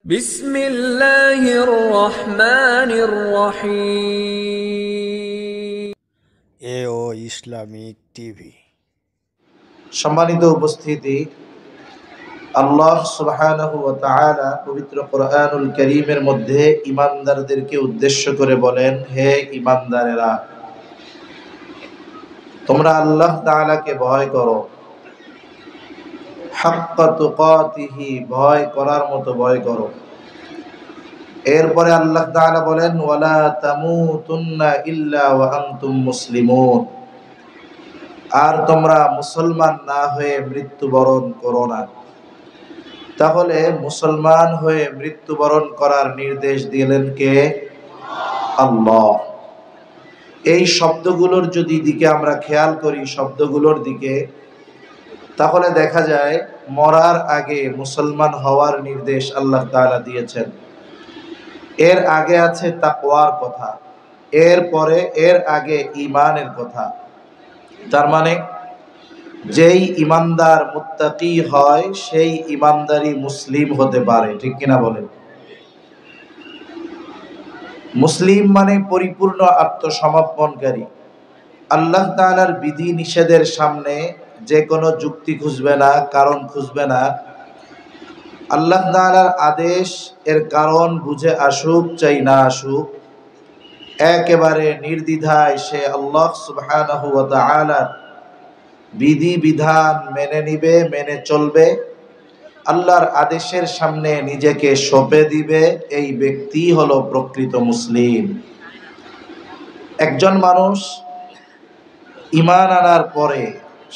বিসমিল্লাহির রহমানির রহিম। এও ইসলামিক টিভি। সম্মানিত উপস্থিতি, আল্লাহ সুবহানাহু ওয়া তাআলা পবিত্র কোরআনুল কারীমের মধ্যে ঈমানদারদেরকে উদ্দেশ্য করে বলেন, হে ঈমানদারেরা, তোমরা আল্লাহ তাআলাকে ভয় করো, হাক্কা তুকাতিহি, ভয় করার মতো ভয় করো। এরপরে আল্লাহ তাআলা বলেন, ওয়ালা তামুতুন্না ইল্লা ওয়া আনতুম মুসলিমুন, আর তোমরা মুসলমান না হয়ে মৃত্যুবরণ করো না। তাহলে মুসলমান হয়ে মৃত্যুবরণ করার নির্দেশ দিলেন কে? আল্লাহ। এই শব্দগুলোর দিকে আমরা খেয়াল করি, শব্দগুলোর দিকে, তাহলে দেখা যায় মরার আগে মুসলমান হওয়ার নির্দেশ আল্লাহ তাআলা দিয়েছেন। এর আগে আছে তাকওয়ার কথা, এর আগে ঈমানের কথা। তার মানে যেই ঈমানদার মুত্তাকি হয় সেই ঈমানদারই মুসলিম হতে পারে, ঠিক কিনা বলেন? মুসলিম মানে পরিপূর্ণ আত্মসমর্পণকারী। আল্লাহ তাআলার বিধি নিষেধের সামনে যে কোনো যুক্তি খুঁজবে না, কারণ খুঁজবে না। আল্লাহ তাআলার আদেশ এর কারণ বুঝে আসুক চাই না আসুক, একেবারে নির্দ্বিধায় সে আল্লাহ সুবহানাহু ওয়া তাআলার বিধি বিধান মেনে নিবে, মেনে চলবে, আল্লাহর আদেশের সামনে নিজেকে সঁপে দিবে। এই ব্যক্তি হলো প্রকৃত মুসলিম। একজন মানুষ ঈমান আনার পরে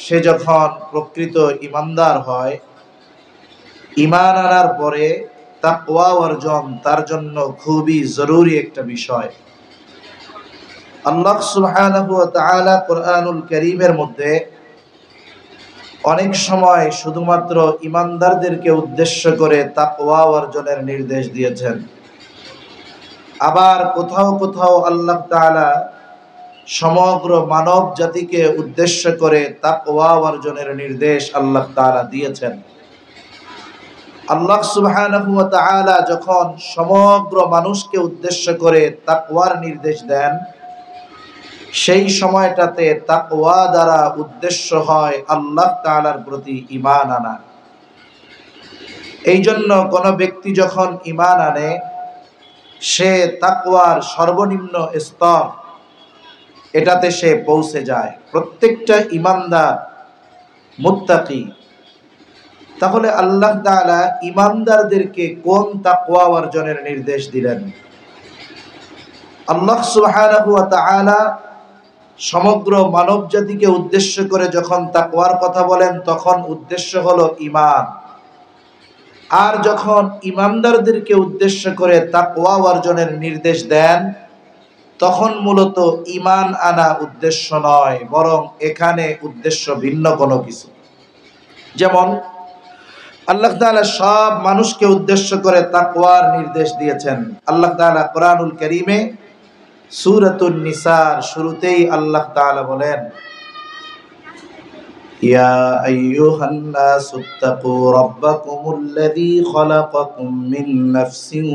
সে যখন প্রকৃত ঈমানদার হয়, ঈমান আনার পরে তাকওয়া অর্জন তার জন্য খুবই জরুরি একটা বিষয়। আল্লাহ সুবহানাহু ওয়া তাআলা কোরআনুল কারীমের মধ্যে অনেক সময় শুধুমাত্র ঈমানদারদেরকে উদ্দেশ্য করে তাকওয়া অর্জনের নির্দেশ দিয়েছেন। আবার কোথাও কোথাও আল্লাহ তাআলা সমগ্র মানব জাতিকে উদ্দেশ্য করে তাকওয়া অর্জনের নির্দেশ আল্লাহ তাআলা দিয়েছেন। আল্লাহ সুবহানাহু ওয়া তাআলা যখন সমগ্র মানুষকে উদ্দেশ্য করে তাকওয়ার নির্দেশ দেন, সেই সময়টাতে তাকওয়া দ্বারা উদ্দেশ্য হয় আল্লাহ তাআলার প্রতি ঈমান আনা। এই জন্য কোন ব্যক্তি যখন ঈমান আনে, সে তাকওয়ার সর্বনিম্ন স্তর এটাতে সে পৌঁছে যায়। প্রত্যেকটা ঈমানদার মুত্তাকি। তাহলে আল্লাহ তাআলা ঈমানদারদেরকে কোন তাকওয়া অর্জনের নির্দেশ দিলেন? আল্লাহ সুবহানাহু ওয়া তাআলা সমগ্র মানব জাতিকে উদ্দেশ্য করে যখন তাকওয়ার কথা বলেন, তখন উদ্দেশ্য হলো ঈমান। আর যখন ঈমানদারদেরকে উদ্দেশ্য করে তাকওয়া অর্জনের নির্দেশ দেন, তখন মূলত ঈমান আনা উদ্দেশ্য নয়, বরং এখানে উদ্দেশ্য ভিন্ন কোনো কিছু। যেমন আল্লাহ তাআলা সব মানুষকে উদ্দেশ্য করে তাকওয়ার নির্দেশ দিয়েছেন। আল্লাহ তাআলা কোরআনুল কারীমে সূরাতুন নিসার শুরুতেই আল্লাহ তাআলা বলেন, ইয়া আইয়ুহান নাসুত্তাকু রাব্বাকুমুল্লাযী খালাকাকুম মিন নাফসিন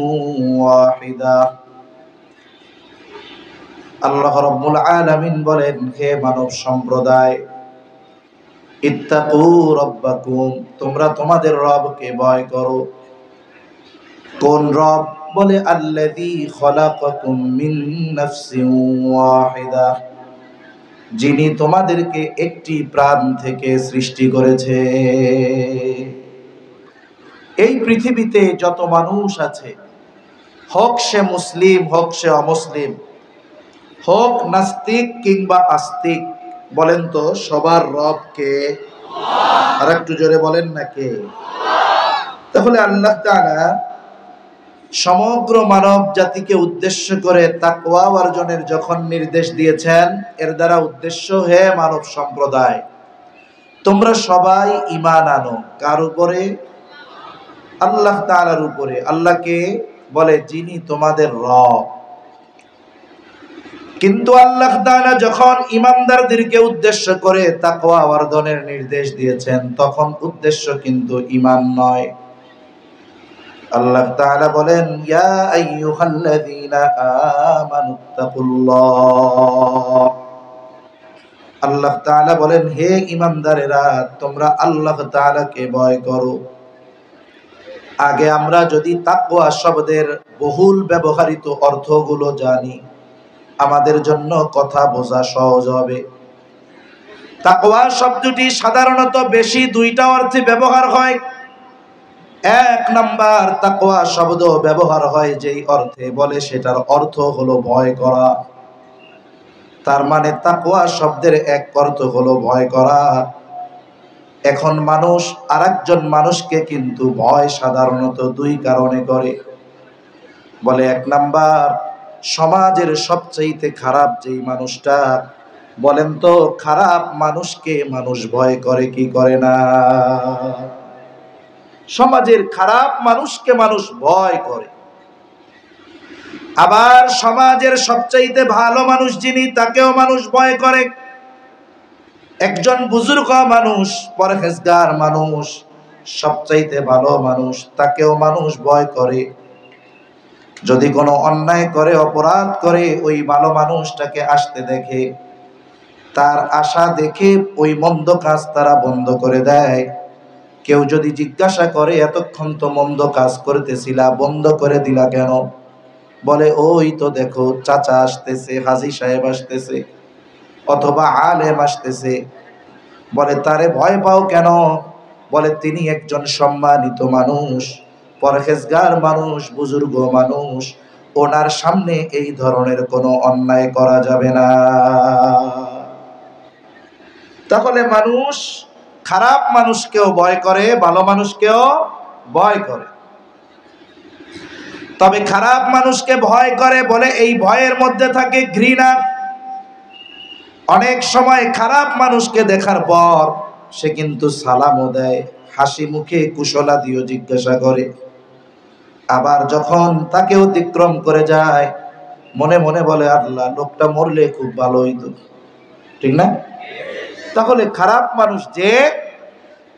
ওয়াহিদা। আল্লাহ রাব্বুল আলামিন বলেন, হে মানব সম্প্রদায়, ইত্তাকু রাব্বাকুম, তোমরা তোমাদের রবকে ভয় করো। কোন রব? বলে আল্লাযী খালাকাকুম মিন নাফসিন ওয়াহিদা, যিনি তোমাদেরকে একটি প্রাণ থেকে সৃষ্টি করেছে। এই পৃথিবীতে যত মানুষ আছে, হোক সে মুসলিম হোক সে অমুসলিম, হোক নাস্তিক কিংবা আস্তিক, বলেন তো সবার রব কে? আর একটু জোরে বলেন না কে? তাহলে আল্লাহ তাআলা সমগ্র মানব জাতিকে উদ্দেশ্য করে তাকওয়া অর্জনের যখন নির্দেশ দিয়েছেন, এর দ্বারা উদ্দেশ্য, হে মানব সম্প্রদায়, তোমরা সবাই ঈমান আনো। কার উপরে? আল্লাহ তাআলার উপরে। আল্লাহকে বলে যিনি তোমাদের রব। কিন্তু আল্লাহ তাআলা যখন ঈমানদারদেরকে উদ্দেশ্য করে তাকওয়া অর্জনের নির্দেশ দিয়েছেন, তখন উদ্দেশ্য কিন্তু ঈমান নয়। আল্লাহ তাআলা বলেন, ইয়া আইয়ুহাল্লাযীনা আমানুত্তাকুল্লাহ। আল্লাহ তাআলা বলেন, হে ঈমানদারেরা, তোমরা আল্লাহ তাআলাকে ভয় করো। আগে আমরা যদি তাকওয়া শব্দের বহুল ব্যবহৃত অর্থগুলো জানি, আমাদের জন্য কথা বোঝা সহজ হবে। তাকওয়া শব্দটি সাধারণত বেশি দুইটা অর্থে ব্যবহার হয়। এক নাম্বার, তাকওয়া শব্দ ব্যবহার হয় যেই অর্থে, বলে সেটার অর্থ হলো ভয় করা। তার মানে তাকওয়া শব্দের এক অর্থ হলো ভয় করা। এখন মানুষ আরেকজন মানুষকে কিন্তু ভয় সাধারণত দুই কারণে করে। বলে এক নাম্বার, সমাজের সবচাইতে খারাপ যেই মানুষটা, বলেন তো খারাপ মানুষকে মানুষ ভয় করে কি করে না? সমাজের খারাপ মানুষকে মানুষ ভয় করে। আবার সমাজের সবচাইতে ভালো মানুষ যিনি, তাকেও মানুষ ভয় করে। একজন বুজুর্গ মানুষ, পরহেজগার মানুষ, সবচাইতে ভালো মানুষ, তাকেও মানুষ ভয় করে। যদি কোনো অন্যায় করে, অপরাধ করে, ওই ভালো মানুষটাকে আসতে দেখে, তার আশা দেখে ওই মন্দ কাজ তারা বন্ধ করে দেয়। কেউ যদি জিজ্ঞাসা করে, এতক্ষণ তো মন্দ কাজ করতেছিলা, বন্ধ করে দিলা কেন? বলে, ওই তো দেখো চাচা আসতেছে, হাজী সাহেব আসতেছে, অথবা আলেম আসতেছে। বলে, তারে ভয় পাও কেন? বলে, তিনি একজন সম্মানিত মানুষ, পরহেজগার মানুষ, বুজুর্গ মানুষ, ওনার সামনে এই ধরনের কোনো অন্যায় করা যাবে না। তাহলে মানুষ খারাপ মানুষকেও ভয় করে, ভালো মানুষকেও ভয় করে। তবে খারাপ মানুষকে ভয় করে বলে এই ভয়ের মধ্যে থাকে ঘৃণা। অনেক সময় খারাপ মানুষকে দেখার পর সে কিন্তু সালামও দেয়, হাসি মুখে কুশলাদিও জিজ্ঞাসা করে। আবার যখন তাকে অতিক্রম করে যায়, মনে মনে বলে, আল্লাহ, লোকটা মরলে খুব ভালো হইতো। ঠিক না? তাহলে খারাপ মানুষ যে,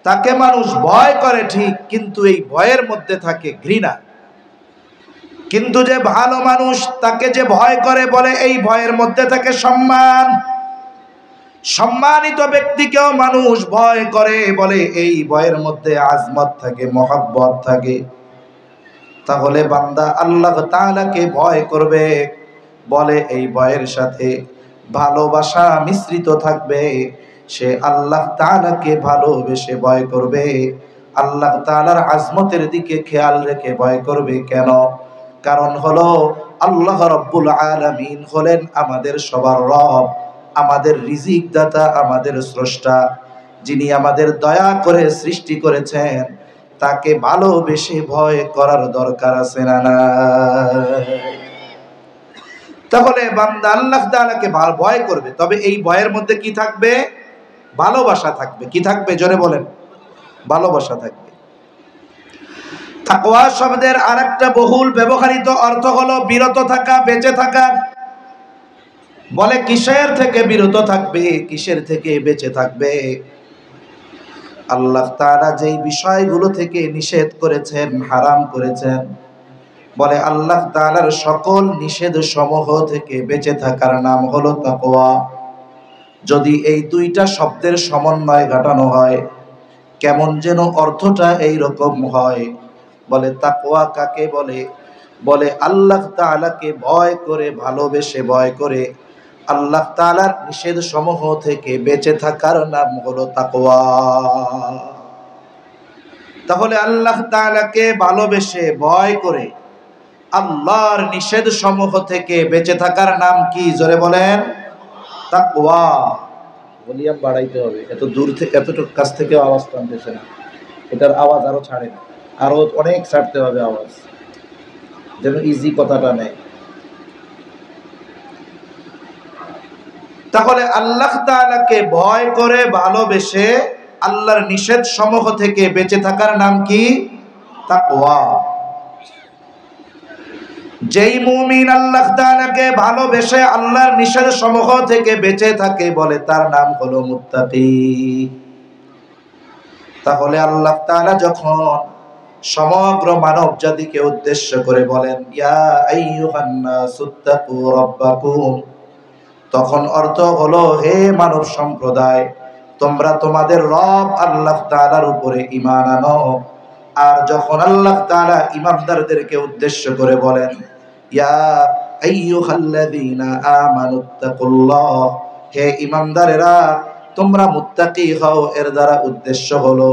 তাকে মানুষ ভয় করে ঠিক, কিন্তু এই ভয়ের মধ্যে থাকে ঘৃণা। কিন্তু যে ভালো মানুষ, তাকে যে ভয় করে, বলে এই ভয়ের মধ্যে থাকে সম্মান। সম্মানিত ব্যক্তিকেও মানুষ ভয় করে, বলে এই ভয়ের মধ্যে আজমত থাকে, মহব্বত থাকে। তাহলে বান্দা আল্লাহ তাআলাকে ভয় করবে, বলে এই ভয়ের সাথে ভালোবাসা মিশ্রিত থাকবে। সে আল্লাহ তাআলাকে ভালোবেসে ভয় করবে, আল্লাহ তাআলার আজমতের দিকে খেয়াল রেখে ভয় করবে। কেন? কারণ হলো আল্লাহ রাব্বুল আলামিন হলেন আমাদের সবার রব, আমাদের রিজিক দাতা, আমাদের স্রষ্টা, যিনি আমাদের দয়া করে সৃষ্টি করেছেন। তাকে ভালোবেসে ভয় করার দরকার আছে না? তাহলে বান্দা আল্লাহ তাআলাকে ভয় করবে, তবে এই ভয়ের মধ্যে কি থাকবে? ভালোবাসা থাকবে। কি থাকবে? জোরে বলেন। ভালোবাসা থাকবে। তাকওয়া শব্দের আরেকটা বহুল ব্যবহৃত অর্থ হলো বিরত থাকা, বেঁচে থাকা। বলে কিসের থেকে বিরত থাকবে, কিসের থেকে বেঁচে থাকবে? আল্লাহ তাআলা যেই বিষয়গুলো থেকে নিষেধ করেছেন, হারাম করেছেন, বলে আল্লাহ তাআলার সকল নিষেধ সমূহ থেকে বেঁচে থাকার নাম হলো তাকওয়া। যদি এই দুইটা শব্দের সমন্বয় ঘটানো হয়, কেমন যেন অর্থটা এই রকম হয়। বলে তাকওয়া কাকে বলে? বলে আল্লাহ তাআলাকে ভয় করে, ভালোবেসে ভয় করে, আল্লাহ তাআলার নিষেধ সমূহ থেকে বেঁচে থাকার নাম হলো তাকওয়া। তাহলে আল্লাহ তাআলাকে ভালোবেসে ভয় করে আল্লাহর নিষেধ সমূহ থেকে বেঁচে থাকার নাম কি? জোরে বলেন। তাকওয়া। ভলিউম বাড়াইতে হবে, এত দূর থেকে, এতটুকু কাছ থেকে আওয়াজ টানতেছে না, এটার আওয়াজ আরো ছাড়ে না, আরো অনেক ছাড়তে হবে আওয়াজ, যেন ইজি কথাটা নেয়। তাহলে আল্লাহ তাআলাকে ভয় করে, ভালোবেসে আল্লাহর নিষেধ সমূহ থেকে বেঁচে থাকার নাম কি? তাকওয়া। যেই মুমিন আল্লাহ তাআলাকে ভালোবেসে আল্লাহর নিষেধ সমূহ থেকে বেঁচে থাকে, বলে তার নাম হলো মুত্তাকি। তাহলে আল্লাহ তাআলা যখন সমগ্র মানব জাতিকে উদ্দেশ্য করে বলেন, ইয়া আইয়ুহান নাসুত্তাকু রাব্বাকুম। তখন অর্থ হলো, হে মানব সম্প্রদায়, তোমরা তোমাদের রব আল্লাহ তাআলার উপরে ঈমান আনো। আর যখন আল্লাহ তাআলা ঈমানদারদেরকে উদ্দেশ্য করে বলেন, ইয়া আইয়ুহাল্লাযীনা আমানুত্তাকুল্লাহ, হে ঈমানদারেরা তোমরা মুত্তাকি হও, এর দ্বারা উদ্দেশ্য হলো,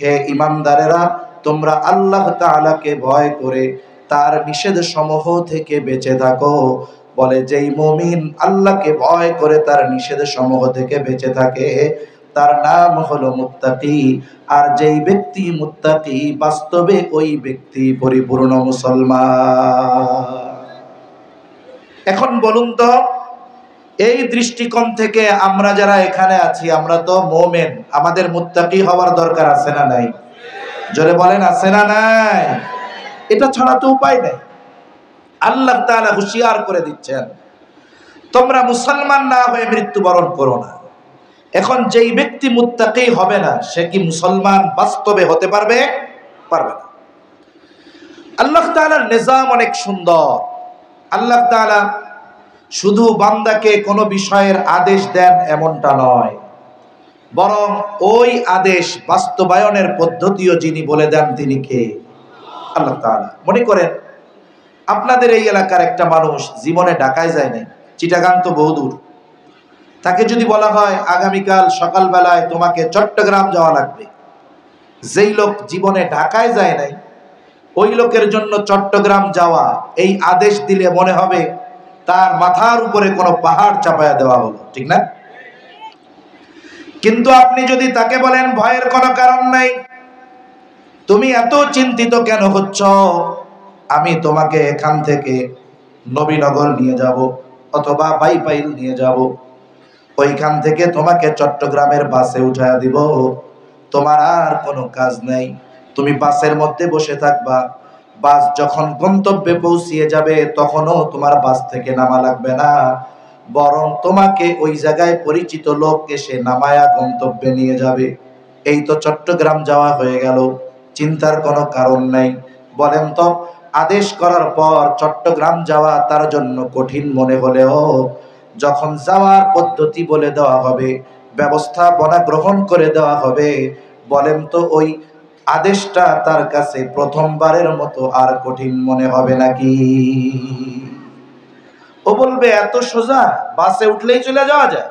হে ঈমানদারেরা তোমরা আল্লাহ তাআলাকে ভয় করে তার নিষেধ সমূহ থেকে বেঁচে থাকো। বলে যেই মুমিন আল্লাহকে ভয় করে তার নিষেধ সমূহ থেকে বেঁচে থাকে তার নাম হলো মুত্তাকি। আর যেই ব্যক্তি মুত্তাকি, বাস্তবে ওই ব্যক্তি পরিপূর্ণ মুসলমান। এখন বলুন তো, এই দৃষ্টিকোণ থেকে আমরা যারা এখানে আছি, আমরা তো মুমিন, আমাদের মুত্তাকি হওয়ার দরকার আছে না নাই? জোরে বলেন, আছে না নাই? এটা ছাড়া তো উপায় নেই। আল্লাহ তাআলা হুঁশিয়ার করে দিচ্ছেন, তোমরা মুসলমান না হয়ে মৃত্যুবরণ করো না। এখন যেই ব্যক্তি মুত্তাকি হবে না, সে কি মুসলমান বাস্তবে হতে পারবে? পারবে না। আল্লাহ তাআলার নিজাম অনেক সুন্দর। আল্লাহ তাআলা শুধু বান্দাকে কোনো বিষয়ের আদেশ দেন এমনটা নয়, বরং ওই আদেশ বাস্তবায়নের পদ্ধতিও যিনি বলে দেন তিনি কে? আল্লাহ তাআলা। মনে করেন আপনাদের এই এলাকার একটা মানুষ জীবনে ঢাকায় যায় নাই, চিটাগাং তো বহুদূর। তাকে যদি বলা হয় আগামীকাল সকালবেলায় তোমাকে চট্টগ্রাম যাওয়া লাগবে, যেই লোক জীবনে ঢাকায় যায় নাই ওই লোকের জন্য চট্টগ্রাম যাওয়া এই আদেশ দিলে মনে হবে তার মাথার উপরে কোনো পাহাড় চাপায়া দেওয়া হলো, ঠিক না? কিন্তু আপনি যদি তাকে বলেন ভয়ের কোনো কারণ নাই, তুমি এত চিন্তিত কেন হচ্ছ, আমি তোমাকে এখান থেকে নবীনগর নিয়ে যাব অথবা বাইপাইল নিয়ে যাব, ওইখান থেকে তোমাকে চট্টগ্রামের বাসে উঠায়া দিব, তোমার আর কোনো কাজ নাই, তুমি বাসের মধ্যে বসে থাকবা, বাস যখন গন্তব্যে পৌঁছিয়ে যাবে তখনও তোমার বাস থেকে নামা লাগবে না, বরং তোমাকে ওই জায়গায় পরিচিত লোক এসে নামায়া গন্তব্যে নিয়ে যাবে। এই তো চট্টগ্রাম যাওয়া হয়ে গেল, চিন্তার কোনো কারণ নাই। বলেন তো, আদেশ করার পর চট্টগ্রাম যাওয়া তার জন্য কঠিন মনে হলেও যখন যাওয়ার পদ্ধতি বলে দেওয়া হবে, ব্যবস্থাপনা গ্রহণ করে দেওয়া হবে, বলেন তো ওই আদেশটা তার কাছে প্রথমবারের মতো আর কঠিন মনে হবে নাকি? ও বলবে এত সোজা, বাসে উঠলেই চলে যাওয়া যায়।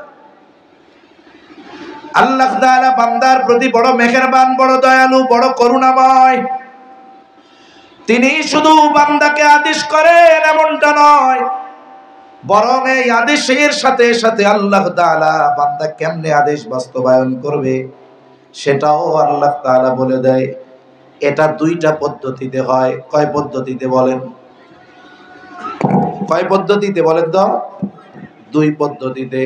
আল্লাহ তাআলা বান্দার প্রতি বড় মেহেরবান, বড় দয়ালু, বড় করুণাময়। তিনি শুধু বান্দাকে আদেশ করেন এমনটা নয়, বরং এই আদেশের সাথে সাথে আল্লাহ তাআলা বান্দা কেমনে আদেশ বাস্তবায়ন করবে সেটাও আল্লাহ তাআলা বলে দেয়। এটা দুইটা পদ্ধতিতে হয়। কয় পদ্ধতিতে বলেন? কয় পদ্ধতিতে বলেন তো? দুই পদ্ধতিতে।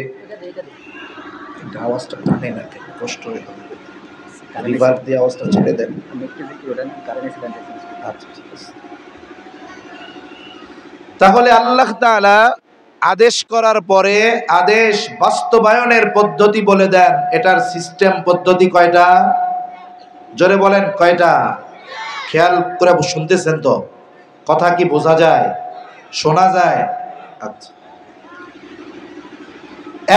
আওয়াজটা টানে না, কষ্ট হয়ে যাবে, রিভার দিয়ে আওয়াজটা ছেড়ে দেন। আচ্ছা, ঠিক আছে। তাহলে আল্লাহ তাআলা আদেশ করার পরে আদেশ বাস্তবায়নের পদ্ধতি বলে দেন। এটার সিস্টেম পদ্ধতি কয়টা? জোরে বলেন কয়টা? খেয়াল করে শুনতেছেন তো? কথা কি বোঝা যায়, শোনা যায়? আচ্ছা,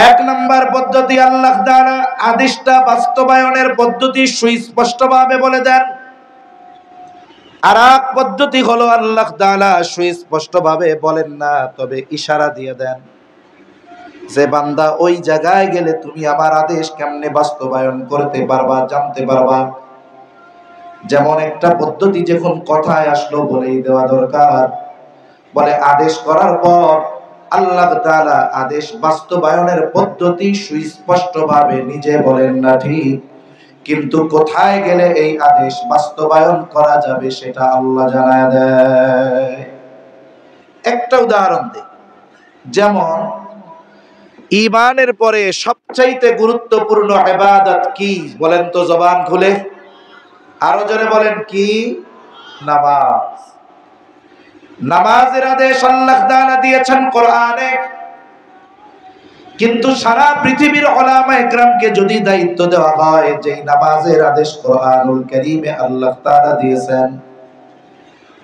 এক নাম্বার পদ্ধতি, আল্লাহ তাআলা আদেশটা বাস্তবায়নের পদ্ধতি সুস্পষ্টভাবে বলে দেন। আর এক পদ্ধতি হলো আল্লাহ তাআলা সুস্পষ্টভাবে বলেন না, তবে ইশারা দিয়ে দেন যে বান্দা ওই জায়গায় গেলে তুমি আমার আদেশ কেমনে বাস্তবায়ন করতে পারবা, জানতে পারবা। যেমন একটা পদ্ধতি যখন কথায় আসলো বলেই দেওয়া দরকার। বলে আদেশ করার পর আল্লাহ তাআলা আদেশ বাস্তবায়নের পদ্ধতি সুস্পষ্টভাবে নিজে বলেন না ঠিক, কিন্তু কোথায় গেলে এই আদেশ বাস্তবায়ন করা যাবে সেটা আল্লাহ জানায় দেয়। একটা উদাহরণ দেই, যেমন ঈমানের পরে সবচাইতে গুরুত্বপূর্ণ ইবাদত কি বলেন তো? জবান খুলে আরো জোরে বলেন কি? নামাজ। নামাজের আদেশ আল্লাহ তাআলা দিয়েছেন কোরআনে, কিন্তু সারা পৃথিবীর উলামা ইকরামকে যদি দায়িত্ব দেওয়া হয় যে নামাজের আদেশ কোরআনুল কারীমে আল্লাহ তাআলা দিয়েছেন,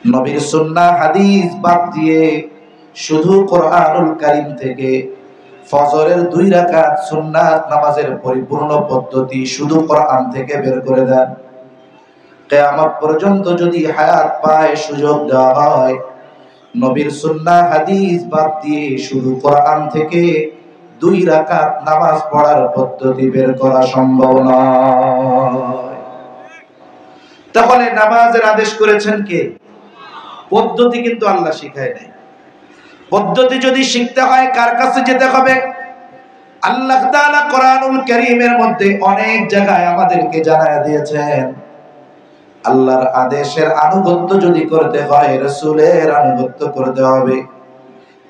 নবীর সুন্নাহ হাদিস বাদ দিয়ে শুধু কোরআনুল কারীম থেকে ফজরের 2 রাকাত সুন্নাত নামাজের পরিপূর্ণ পদ্ধতি শুধু কোরআন থেকে বের করে দেন, কিয়ামত পর্যন্ত যদি হায়াত পায় সুযোগ দেওয়া হয়, নবীর সুন্নাহ হাদিস বাদ দিয়ে শুধু কোরআন থেকে 2 রাকাত নামাজ পড়ার পদ্ধতি বের করা সম্ভব নয়। তাহলে নামাজের আদেশ করেছেন কে? পদ্ধতি কিন্তু আল্লাহ শিখায় নাই। পদ্ধতি যদি শিখতে হয় কার কাছে যেতে হবে? আল্লাহ তাআলা কোরআনুল কারীমের মধ্যে অনেক জায়গায় আমাদেরকে জানায়া দিয়েছেন, আল্লাহর আদেশের আনুগত্য যদি করতে হয় রাসূলের আনুগত্য করতে হবে।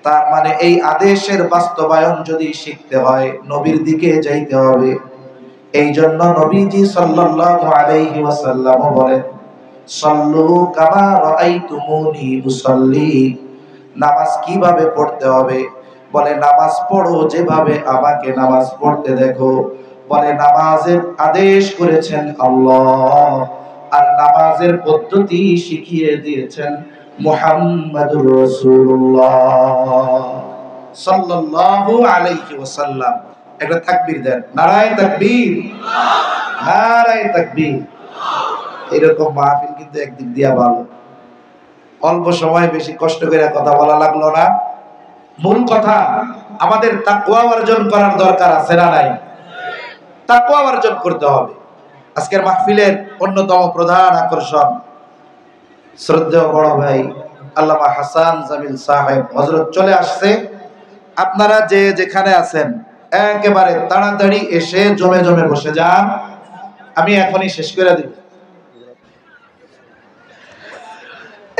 তার মানে এই আদেশের বাস্তবায়ন যদি শিখতে হয় নবীর দিকে যাইতে হবে। এই জন্য নবীজি সাল্লাল্লাহু আলাইহি ওয়াসাল্লাম বলেন, সাল্লু কামা রাআইতুমুনি উসাল্লি। নামাজ কিভাবে পড়তে হবে? বলে নামাজ পড়ো যেভাবে আমাকে নামাজ পড়তে দেখো। বলে নামাজের আদেশ করেছেন আল্লাহ, আর নামাজের পদ্ধতি শিখিয়ে দিয়েছেন মুহাম্মাদুর রাসূলুল্লাহ সাল্লাল্লাহু আলাইহি ওয়াসাল্লাম। একটা তাকবীর দেন, নারায়ে তাকবীর, নারায়ে তাকবীর। এরকম মাহফিল কিন্তু একদিক দিয়া ভালো, অল্প সময় বেশি কষ্ট করে কথা বলা লাগলো না। মূল কথা আমাদের তাকওয়া অর্জন করার দরকার আছে না নাই? তাকওয়া অর্জন করতে হবে। আজকের মাহফিলের অন্যতম প্রধান আকর্ষণ শ্রদ্ধেয় বড় ভাই আল্লামা হাসান জামিল সাহেব হযরত চলে আসছে। আপনারা যে যেখানে আছেন একেবারে তাড়াতাড়ি এসে জমে জমে বসে যান, আমি এখনই শেষ করে দিব।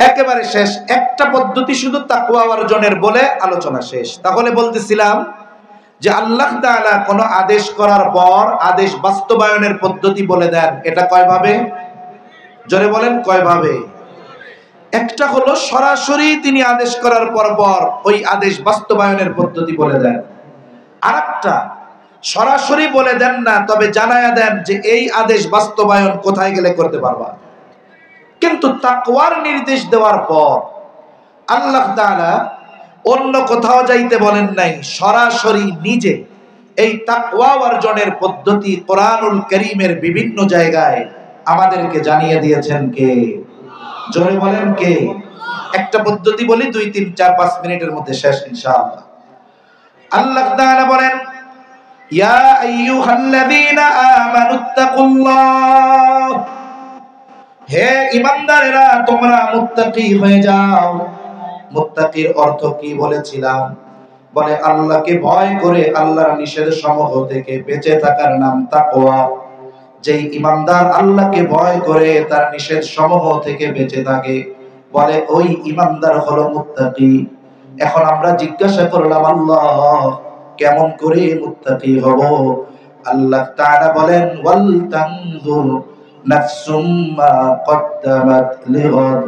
একেবারে শেষ, একটা পদ্ধতি শুধু তাকওয়া অর্জনের বলে আলোচনা শেষ। তাহলে বলতেছিলাম যে আল্লাহ তাআলা কোন আদেশ করার পর আদেশ বাস্তবায়নের পদ্ধতি বলে দেন। এটা কয়ভাবে? জোরে বলেন কয়ভাবে? একটা হলো সরাসরি তিনি আদেশ করার পর ওই আদেশ বাস্তবায়নের পদ্ধতি বলে দেন। আরেকটা সরাসরি বলে দেন না, তবে জানায়া দেন যে এই আদেশ বাস্তবায়ন কোথায় গেলে করতে পারবা। কিন্তু তাকওয়ার নির্দেশ দেওয়ার পর আল্লাহ তাআলা অন্য কোথাও যাইতে বলেন নাই, সরাসরি নিজে এই তাকওয়া অর্জনের পদ্ধতি কোরআনুল কারীমের বিভিন্ন জায়গায় আমাদেরকে জানিয়ে দিয়েছেন কে? জোরে বলেন কে? একটা পদ্ধতি বলি, 2, 3, 4, 5 মিনিটের মধ্যে শেষ ইনশাআল্লাহ। আল্লাহ তাআলা বলেন, ইয়া আইয়ুহাল্লাযীনা আমানুত্তাকুল্লাহ, হে ঈমানদারেরা তোমরা মুত্তাকি হয়ে যাও। মুত্তাকির অর্থ কি বলেছিলাম? বলে আল্লাহকে ভয় করে আল্লাহর নিষেধ সমূহ থেকে বেঁচে থাকার নাম তাকওয়া। যেই ঈমানদার আল্লাহকে ভয় করে তার নিষেধ সমূহ থেকে বেঁচে থাকে, বলে ওই ঈমানদার হলো মুত্তাকি। এখন আমরা জিজ্ঞাসা করলাম, আল্লাহ কেমন করে মুত্তাকি হব? আল্লাহ তাআলা বলেন, ওয়াল তানজুর নাফসুম মা কদ্দামাত লিগাদ।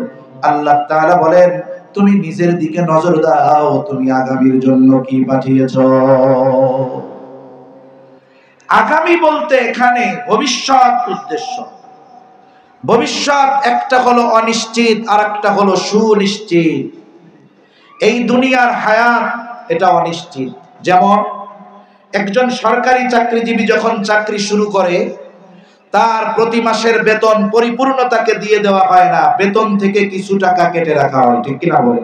আল্লাহ তাআলা বলেন তুমি নিজের দিকে নজর দাও, তুমি আগামীর জন্য কি পাঠিয়েছো। আগামী বলতে এখানে ভবিষ্যৎ উদ্দেশ্য। ভবিষ্যৎ একটা হলো অনিশ্চিত, আর একটা হলো সুনিশ্চিত। এই দুনিয়ার হায়াত এটা অনিশ্চিত। যেমন একজন সরকারি চাকরিজীবী যখন চাকরি শুরু করে, তার প্রতি মাসের বেতন পরিপূর্ণ তাকে দিয়ে দেওয়া হয় না, বেতন থেকে কিছু টাকা কেটে রাখা হয়, ঠিক কিনা বলে?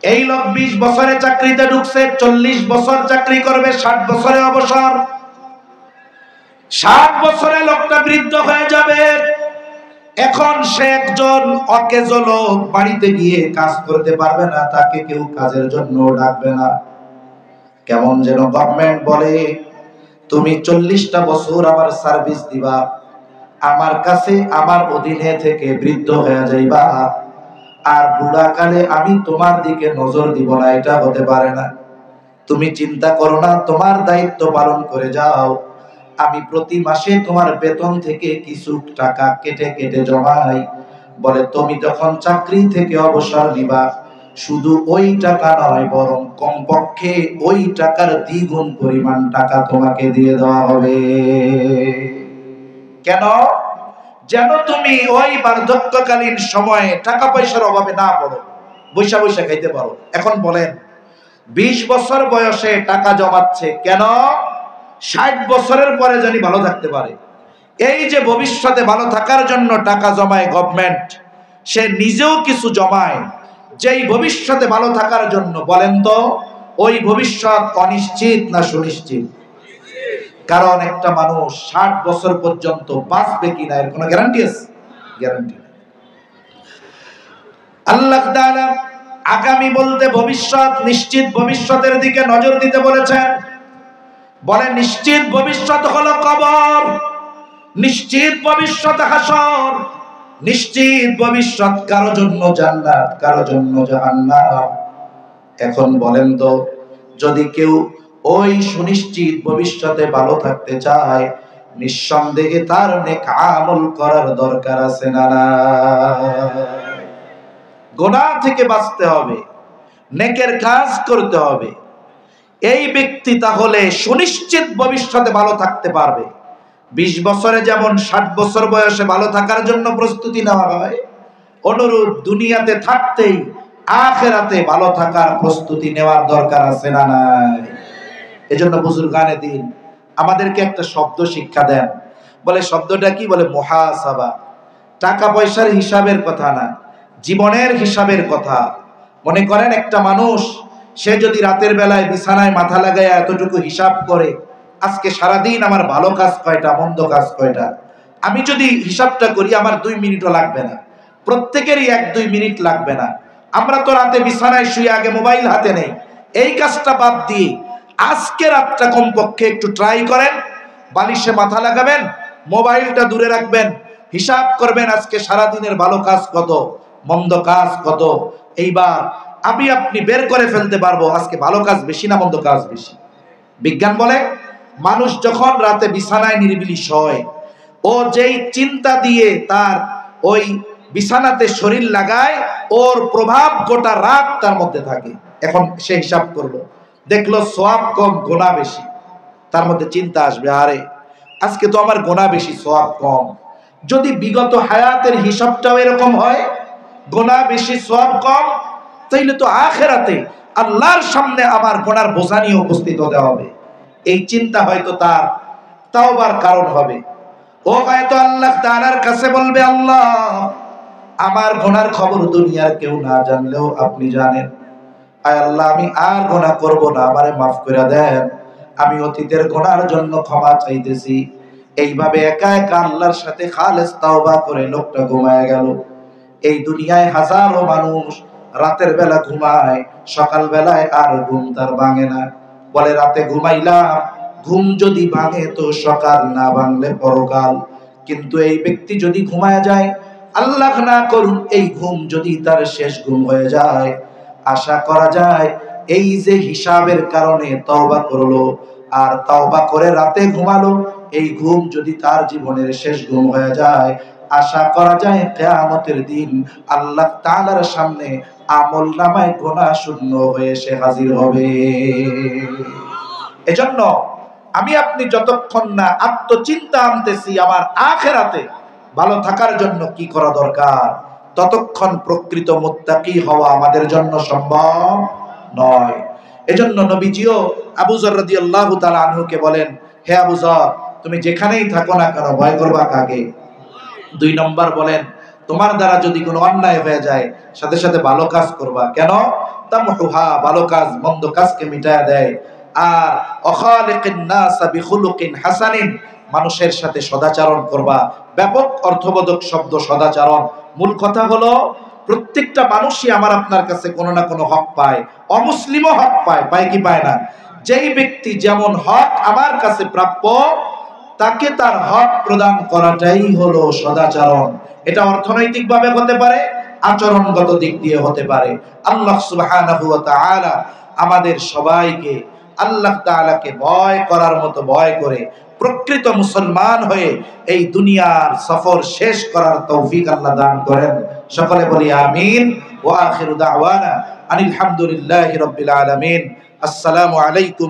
এই লোক 20 বছরে চাকরিতে ঢুকছে, 40 বছর চাকরি করবে, 60 বছরে অবসর। 60 বছরে লোকটা বৃদ্ধ হয়ে যাবে। এখন সে একজন অকেজ লোক, বাড়িতে গিয়ে কাজ করতে পারবে না, তাকে কেউ কাজের জন্য ডাকবে না। কেমন যেন গভর্নমেন্ট বলে, তুমি 40টা বছর আমার সার্ভিস দিবা, আমার কাছে আমার অধীনে থেকে বৃদ্ধ হয়ে যাইবা, আর বুড়াকালে আমি তোমার দিকে নজর দিব না, এটা হতে পারে না। তুমি চিন্তা করো না, তোমার দায়িত্ব পালন করে যাও। আমি প্রতি মাসে তোমার বেতন থেকে কিছু টাকা কেটে কেটে জমাই। বলে তুমি যখন চাকরি থেকে অবসর নিবা, শুধু ওই টাকা নয়, বরং কমপক্ষে ওই টাকার দ্বিগুণ পরিমাণ টাকা তোমাকে দিয়ে দেওয়া হবে। কেন? যেন তুমি ওই বার্ধক্যকালীন সময়ে টাকা পয়সার অভাবে না পড়ো, বৈশা বৈশা খাইতে পারো। এখন বলেন 20 বছর বয়সে টাকা জমাচ্ছে কেন? 60 বছরের পরে জানি ভালো থাকতে পারে। এই যে ভবিষ্যতে ভালো থাকার জন্য টাকা জমায় গভর্নমেন্ট, সে নিজেও কিছু জমায় যেই ভবিষ্যতে ভালো থাকার জন্য। বলেন তো ওই ভবিষ্যৎ অনিশ্চিত না সুনিশ্চিত? কারণ একটা মানুষ 60 বছর পর্যন্ত বাঁচবে কিনা এর কোনো গ্যারান্টি আছে? গ্যারান্টি নেই। আল্লাহ তাআলা আগামী বলতে ভবিষ্যৎ, নিশ্চিত ভবিষ্যতের দিকে নজর দিতে বলেছেন। বলে নিশ্চিত ভবিষ্যৎ হলো কবর, নিশ্চিত ভবিষ্যৎ হাসর, নিশ্চিত ভবিষ্যৎ কারো জন্য জান্নাত, কারো জন্য জাহান্নাম। এখন বলেন তো যদি কেউ ওই সুনিশ্চিত ভবিষ্যতে ভালো থাকতে চায়, নিঃসন্দেহে তার নেক আমল করার দরকার আছে না? গুনাহ থেকে বাঁচতে হবে, নেকের কাজ করতে হবে। এই ব্যক্তি তাহলে সুনিশ্চিত ভবিষ্যতে ভালো থাকতে পারবে। 20 বছরে যেমন 60 বছর বয়সে ভালো থাকার জন্য প্রস্তুতি নেওয়া হয়, অনুরূপ দুনিয়াতে থাকতেই আখিরাতে ভালো থাকার প্রস্তুতি নেওয়ার দরকার আছে না নাই? এজন্য বুজুর্গানে দিন আমাদেরকে একটা শব্দ শিক্ষা দেন। বলে শব্দটা কি? বলে মুহাসাবা। টাকা পয়সার হিসাবের কথা না, জীবনের হিসাবের কথা। মনে করেন একটা মানুষ, সে যদি রাতের বেলায় বিছানায় মাথা লাগায় এতটুকু হিসাব করে, আজকে সারাদিন আমার ভালো কাজ কয়টা, মন্দ কাজ কয়টা, আমি যদি হিসাবটা করি আমার 2 মিনিটও লাগবে না। প্রত্যেকেরই 1-2 মিনিট লাগবে না। আমরা তো রাতে বিছানায় শুয়ে আগে মোবাইল হাতে নেই। এই কাজটা বাদ দিয়ে আজকে রাতটা কমপক্ষে একটু ট্রাই করেন, বালিশে মাথা লাগাবেন, মোবাইলটা দূরে রাখবেন, হিসাব করবেন আজকে সারাদিনের ভালো কাজ কত, মন্দ কাজ কত। এইবার আপনি বের করে ফেলতে পারবো আজকে ভালো কাজ বেশি না মন্দ কাজ বেশি। বিজ্ঞান বলে মানুষ যখন রাতে বিছানায় নিরিবিলি শয়, ও যেই চিন্তা দিয়ে তার ওই বিছানাতে শরীর লাগায়, ওর প্রভাব গোটা রাত তার মধ্যে থাকে। এখন সে হিসাব করলো, দেখলো সওয়াব কম গুনাহ বেশি, তার মধ্যে চিন্তা আসবে, আরে আজকে তো আমার গুনাহ বেশি সওয়াব কম। যদি বিগত হায়াতের হিসাবটাও এরকম হয়, গুনাহ বেশি সওয়াব কম, তাইলে তো আখিরাতে আল্লাহর সামনে আমার গুনার বোঝা নিয়ে উপস্থিত হতে হবে। এই চিন্তা হয়তো তার তাওবার কারণ হবে। ও হয়তো আল্লাহ তাআলার কাছে বলবে, আল্লাহ আমার গুনার খবর দুনিয়ার কেউ না জানলেও আপনি জানেন। আয় আল্লাহ আমি আর গুনাহ করব না, আমারে মাফ করে দেন, আমি অতীতের গুনার জন্য ক্ষমা চাইতেছি। এইভাবে একা একা আল্লাহর সাথে খালেস তাওবা করে লোকটা ঘুমায় গেল। এই দুনিয়ায় হাজারো মানুষ রাতের বেলা ঘুমায়, সকাল বেলায় আর ঘুম তার ভাঙে না। বলে রাতে ঘুমাইলাম, ঘুম যদি ভাঙে তো সকাল, না ভাঙলে পরকাল। কিন্তু এই ব্যক্তি যদি ঘুমায় যায়, আল্লাহ না করুন এই ঘুম যদি তার শেষ ঘুম হয়ে যায়, আশা করা যায় এই যে হিসাবের কারণে তওবা করলো আর তওবা করে রাতে ঘুমালো, এই ঘুম যদি তার জীবনের শেষ ঘুম হয়ে যায়, আশা করা যায় কিয়ামতের দিন আল্লাহ তাআলার সামনে আমলনামায় গুনাহ শূন্য হয়ে সে হাজির হবে। এজন্য আমি আপনি যতক্ষণ না আত্মচিন্তা আনতেছি আমার আখিরাতে ভালো থাকার জন্য কি করা দরকার, ততক্ষণ প্রকৃত মুত্তাকি হওয়া আমাদের জন্য সম্ভব নয়। এজন্য নবীজিও আবু যর রাদিয়াল্লাহু তাআলা আনহুকে বলেন, হে আবু যর, তুমি যেখানেই থাকো না কেন ভয় করবা কাকে? 2 নম্বর বলেন, তোমার দ্বারা যদি কোনো অন্যায় হয়ে যায় সাথে সাথে ভালো কাজ করবা। কেন? তামহুহা, ভালো কাজ মন্দ কাজকে মিটায়া দেয়। আর অখালিকিন নাস বিখুলুকিন হাসানিন, মানুষের সাথে সদাচরণ করবা। ব্যাপক অর্থবোধক শব্দ সদাচরণ। মূল কথা হলো প্রত্যেকটা মানুষই আমার আপনার কাছে কোনো না কোনো হক পায়। অমুসলিমও হক পায়, পায় কি পায় না? যেই ব্যক্তি যেমন হক আমার কাছে প্রাপ্য, তাকে তার হক প্রদান করাটাই হলো সদাচরণ। এটা অর্থনৈতিকভাবে হতে পারে, আচরণগত দিক দিয়ে হতে পারে। আল্লাহ সুবহানাহু ওয়া তাআলা আমাদের সবাইকে আল্লাহ তাআলাকে ভয় করার মতো ভয় করে প্রকৃত মুসলমান হয়ে এই দুনিয়ার সফর শেষ করার তৌফিক আল্লাহ দান করেন। সকলে বলি আমিন। ওয়া আখিরু দাওয়ানা আনিল হামদুলিল্লাহি রাব্বিল আলামিন। আসসালামু আলাইকুম।